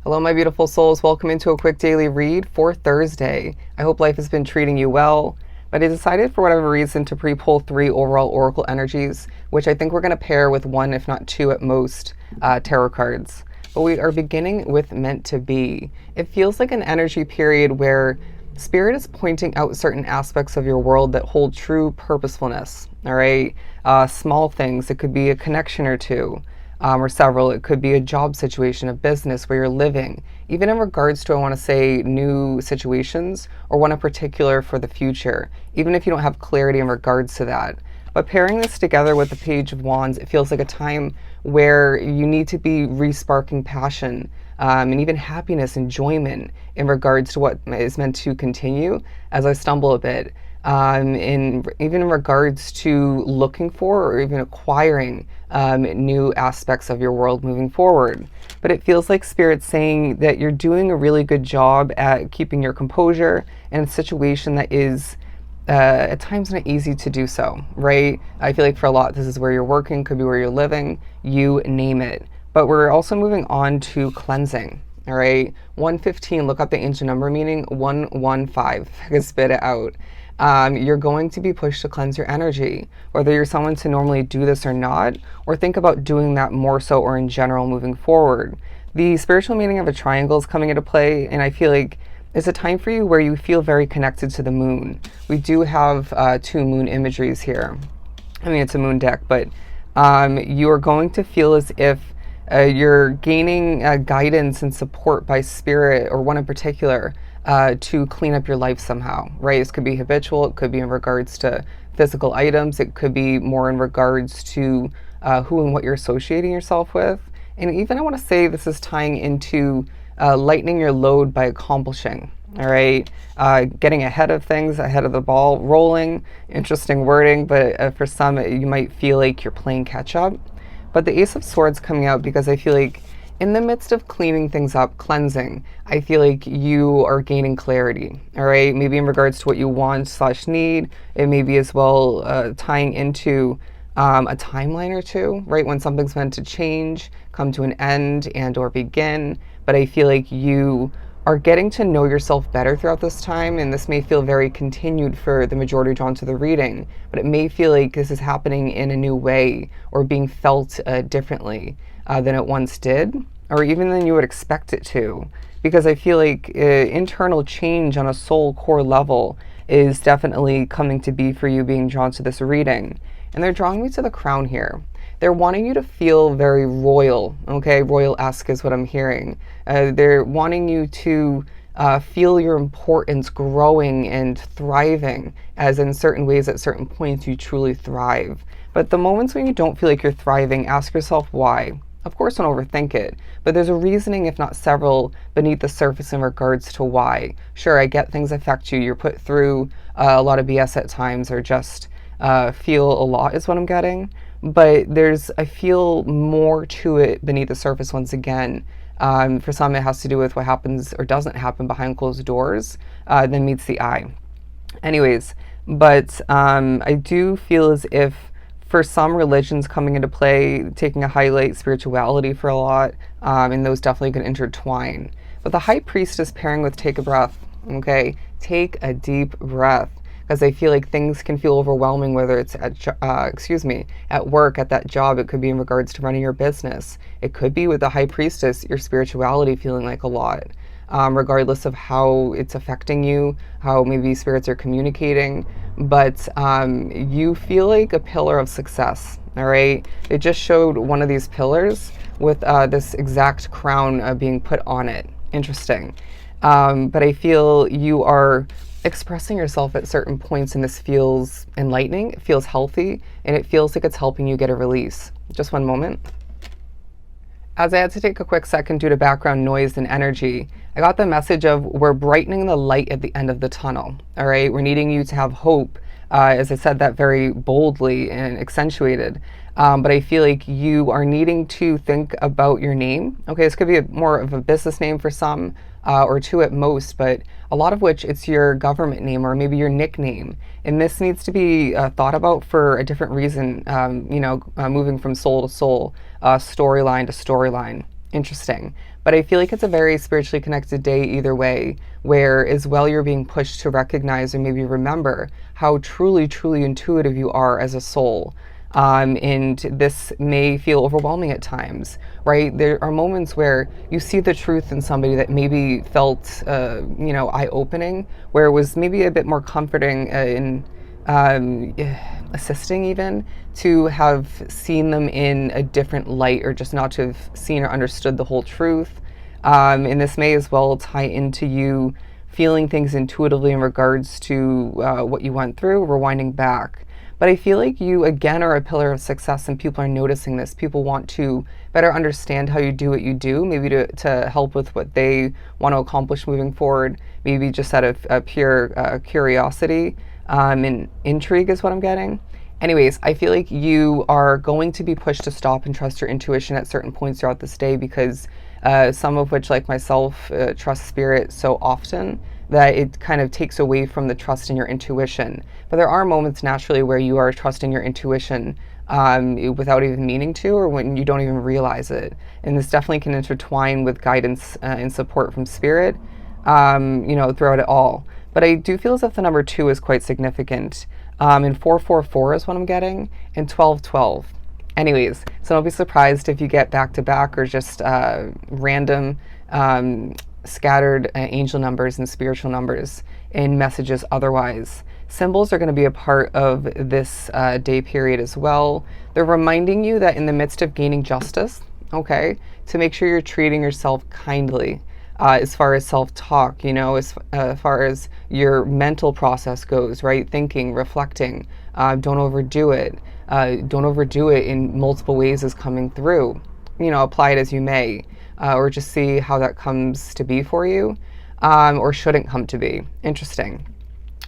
Hello, my beautiful souls. Welcome into a quick daily read for Thursday. I hope life has been treating you well, but I decided for whatever reason to pre-pull 3 overall oracle energies, which I think we're going to pair with 1, if not 2 at most, tarot cards. But we are beginning with Meant to Be. It feels like an energy period where Spirit is pointing out certain aspects of your world that hold true purposefulness, all right? Small things. It could be a connection or two. Or several. It could be a job situation, a business where you're living, even in regards to, I want to say, new situations or one in particular for the future, even if you don't have clarity in regards to that. But pairing this together with the Page of Wands, it feels like a time where you need to be resparking passion and even happiness, enjoyment in regards to what is meant to continue as I stumble a bit. Even in regards to looking for or even acquiring new aspects of your world moving forward. But it feels like Spirit's saying that you're doing a really good job at keeping your composure in a situation that is at times not easy to do so, right? I feel like for a lot, this is where you're working, could be where you're living, you name it. But we're also moving on to cleansing. All right, 115, look up the ancient number meaning, 115, I can spit it out. You're going to be pushed to cleanse your energy, whether you're someone to normally do this or not, or think about doing that more so or in general moving forward. The spiritual meaning of a triangle is coming into play, and I feel like it's a time for you where you feel very connected to the moon. We do have 2 moon imageries here. I mean, it's a moon deck, but you are going to feel as if you're gaining guidance and support by Spirit, or one in particular, to clean up your life somehow, right? This could be habitual, it could be in regards to physical items, it could be more in regards to who and what you're associating yourself with. And even I want to say this is tying into lightening your load by accomplishing, all right? Getting ahead of things, ahead of the ball rolling, interesting wording, but for some you might feel like you're playing catch up. But the Ace of Swords coming out because I feel like in the midst of cleaning things up, cleansing, I feel like you are gaining clarity, all right? Maybe in regards to what you want/need. It may be as well tying into a timeline or two, right? When something's meant to change, come to an end and or begin. But I feel like you are getting to know yourself better throughout this time, and this may feel very continued for the majority drawn to the reading, but it may feel like this is happening in a new way or being felt differently than it once did, or even than you would expect it to, because I feel like internal change on a soul core level is definitely coming to be for you being drawn to this reading. And they're drawing me to the Crown here. They're wanting you to feel very royal, okay? Royal-esque is what I'm hearing. They're wanting you to feel your importance growing and thriving, as in certain ways at certain points you truly thrive. But the moments when you don't feel like you're thriving, ask yourself why. Of course, don't overthink it, but there's a reasoning, if not several, beneath the surface in regards to why. Sure, I get things affect you. You're put through a lot of BS at times, or just feel a lot is what I'm getting. But I feel more to it beneath the surface once again. For some, it has to do with what happens or doesn't happen behind closed doors than meets the eye. Anyways, but I do feel as if for some religions coming into play, taking a highlight spirituality for a lot, and those definitely can intertwine. But the High Priestess pairing with Take a Breath, okay? Take a deep breath. Because I feel like things can feel overwhelming, whether it's at work, at that job. It could be in regards to running your business. It could be with the High Priestess, your spirituality feeling like a lot, regardless of how it's affecting you, how maybe spirits are communicating. But you feel like a pillar of success, all right? It just showed one of these pillars with this exact crown being put on it. Interesting. But I feel you are expressing yourself at certain points, and this feels enlightening, it feels healthy, and it feels like it's helping you get a release. Just one moment. As I had to take a quick second due to background noise and energy, I got the message of we're brightening the light at the end of the tunnel, all right? We're needing you to have hope, as I said that very boldly and accentuated. But I feel like you are needing to think about your name. Okay, this could be more of a business name for some, or 2 at most, but a lot of which it's your government name or maybe your nickname. And this needs to be thought about for a different reason, moving from soul to soul, storyline to storyline. Interesting. But I feel like it's a very spiritually connected day either way, where as well you're being pushed to recognize or maybe remember how truly, truly intuitive you are as a soul. And this may feel overwhelming at times, right? There are moments where you see the truth in somebody that maybe felt, eye-opening, where it was maybe a bit more comforting in assisting even to have seen them in a different light, or just not to have seen or understood the whole truth. And this may as well tie into you feeling things intuitively in regards to what you went through, rewinding back. But I feel like you, again, are a pillar of success, and people are noticing this. People want to better understand how you do what you do, maybe to help with what they want to accomplish moving forward, maybe just out of pure curiosity and intrigue is what I'm getting. Anyways, I feel like you are going to be pushed to stop and trust your intuition at certain points throughout this day, because some of which, like myself, trust spirit so often that it kind of takes away from the trust in your intuition. But there are moments naturally where you are trusting your intuition without even meaning to, or when you don't even realize it. And this definitely can intertwine with guidance and support from spirit, throughout it all. But I do feel as if the number 2 is quite significant. And 444 is what I'm getting, and 1212. Anyways, so don't be surprised if you get back-to-back or just random scattered angel numbers and spiritual numbers in messages otherwise. Symbols are going to be a part of this day period as well. They're reminding you that in the midst of gaining justice, okay, to make sure you're treating yourself kindly. As far as self-talk, as far as your mental process goes, right? Thinking, reflecting, don't overdo it. Don't overdo it in multiple ways is coming through. Apply it as you may, or just see how that comes to be for you, or shouldn't come to be. Interesting.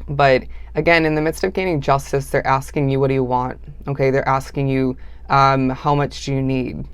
But again, in the midst of gaining justice, they're asking you, what do you want? Okay, they're asking you, how much do you need?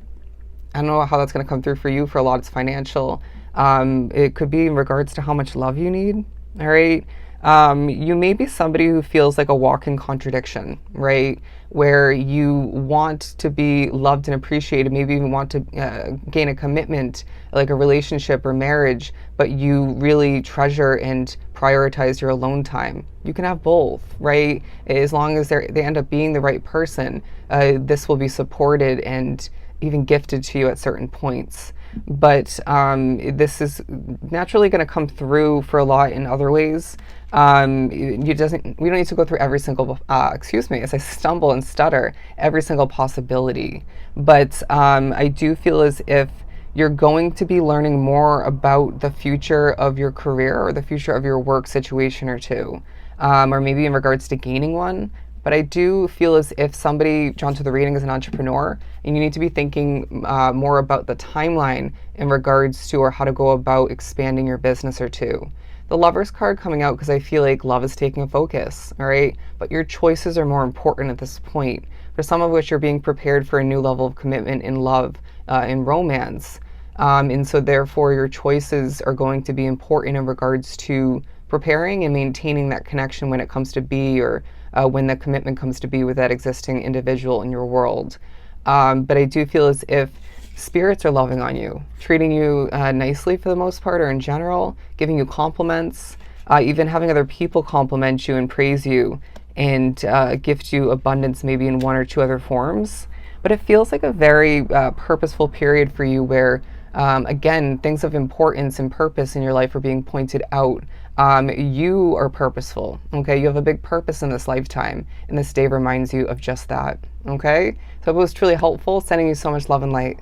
I don't know how that's going to come through for you. For a lot, it's financial. It could be in regards to how much love you need, all right? You may be somebody who feels like a walking contradiction, right? Where you want to be loved and appreciated, maybe even want to gain a commitment, like a relationship or marriage, but you really treasure and prioritize your alone time. You can have both, right? As long as they end up being the right person, this will be supported and even gifted to you at certain points. But this is naturally going to come through for a lot in other ways. We don't need to go through every single, as I stumble and stutter, every single possibility. But I do feel as if you're going to be learning more about the future of your career or the future of your work situation or two, or maybe in regards to gaining one. But I do feel as if somebody drawn to the reading is an entrepreneur, and you need to be thinking more about the timeline in regards to, or how to go about expanding your business or two. The Lover's card coming out because I feel like love is taking a focus, all right? But your choices are more important at this point, for some of which you're being prepared for a new level of commitment in love, in romance. And so therefore your choices are going to be important in regards to preparing and maintaining that connection when it comes to be, or when the commitment comes to be with that existing individual in your world. But I do feel as if spirits are loving on you, treating you nicely for the most part, or in general, giving you compliments, even having other people compliment you and praise you and gift you abundance, maybe in one or two other forms. But it feels like a very purposeful period for you where, again, things of importance and purpose in your life are being pointed out. You are purposeful, okay? You have a big purpose in this lifetime, and this day reminds you of just that, okay? So it was truly helpful, sending you so much love and light.